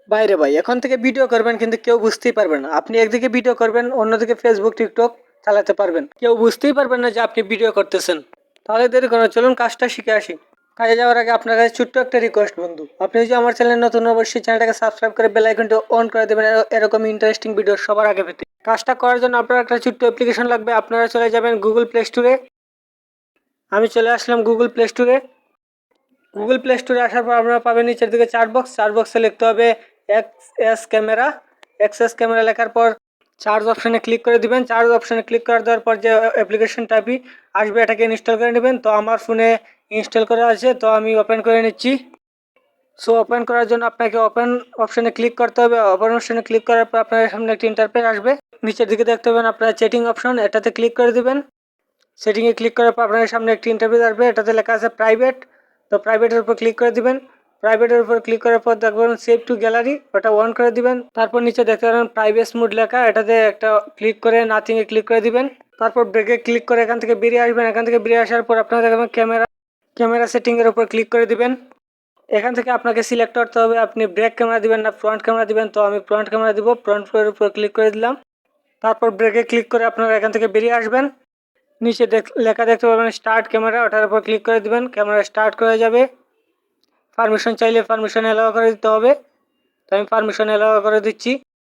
বাইরে ভাই এখন থেকে ভিডিও করবেন কিন্তু কেউ বুঝতেই পারবে না। আপনি একদিকে ভিডিও করবেন, অন্যদিকে ফেসবুক টিকটক চালাতে পারবেন, কেউ বুঝতেই পারবেন না যে আপনি ভিডিও করতেছেন। তাহলে দেরি করো, চলুন কাজটা শিখে আসি। কাজে যাওয়ার আগে আপনার কাছে ছোট্ট একটা রিকোয়েস্ট বন্ধু, আপনি যদি আমার চ্যানেল নতুন অবশ্যই চ্যানেলটাকে সাবস্ক্রাইব করে বেল আইকনটি অন করে দেবেন এরকম ইন্টারেস্টিং ভিডিও সবার আগে পেতে। কাজটা করার জন্য আপনার একটা ছোট্ট অ্যাপ্লিকেশন লাগবে। আপনারা চলে যাবেন গুগল প্লে স্টোরে। আমি চলে আসলাম গুগল প্লে স্টোরে। গুগল প্লে স্টোরে আসার পর আপনারা পাবেন নিচের দিকে চার বক্সে লিখতে হবে এক্স ক্যামেরা। এক্সএস ক্যামেরা লেখার পর চার্জ অপশানে ক্লিক করে দিবেন। চার্জ অপশানে ক্লিক করে দেওয়ার পর যে অ্যাপ্লিকেশনটা আসবে এটাকে ইনস্টল করে নেবেন। তো আমার ফোনে ইনস্টল করা আছে, তো আমি ওপেন করে নিচ্ছি। সো ওপেন করার জন্য আপনাকে ওপেন অপশানে ক্লিক করতে হবে। ওপেন অপশানে ক্লিক করার পর আপনার সামনে একটি ইন্টারফেস আসবে। নিচের দিকে দেখতে পাবেন আপনার চ্যাটিং অপশন, এটাতে ক্লিক করে দিবেন। সেটিংয়ে ক্লিক করার পর আপনার সামনে একটি ইন্টারফেস আসবে, এটাতে লেখা আছে প্রাইভেট। তো প্রাইভেটের উপর ক্লিক করে দিবেন। প্রাইভেটের উপর ক্লিক করার পর দেখবেন সেভ টু গ্যালারি, ওটা অন করে দিবেন। তারপর নিচে দেখতে পাবেন প্রাইভেট মোড লেখা, এটাতে একটা ক্লিক করে নাথিংয়ে ক্লিক করে দিবেন। তারপর ব্রেকে ক্লিক করে এখান থেকে বেরিয়ে আসবেন। এখান থেকে বেরিয়ে আসার পর আপনারা দেখবেন ক্যামেরা সেটিংয়ের উপর ক্লিক করে দিবেন। এখান থেকে আপনাকে সিলেক্ট করতে হবে আপনি ব্রেক ক্যামেরা দিবেন না ফ্রন্ট ক্যামেরা দিবেন। তো আমি ফ্রন্ট ক্যামেরা দিব, ফ্রন্টের উপর ক্লিক করে দিলাম। তারপর ব্রেকে ক্লিক করে আপনারা এখান থেকে বেরিয়ে আসবেন। নিচে লেখা দেখতে পাবেন স্টার্ট ক্যামেরা, ওটার উপর ক্লিক করে দিবেন। ক্যামেরা স্টার্ট করে যাবে। পারমিশন চাইলে পারমিশন এলাও করে দিতে হবে, তো আমি পারমিশন এলাও করে দিচ্ছি।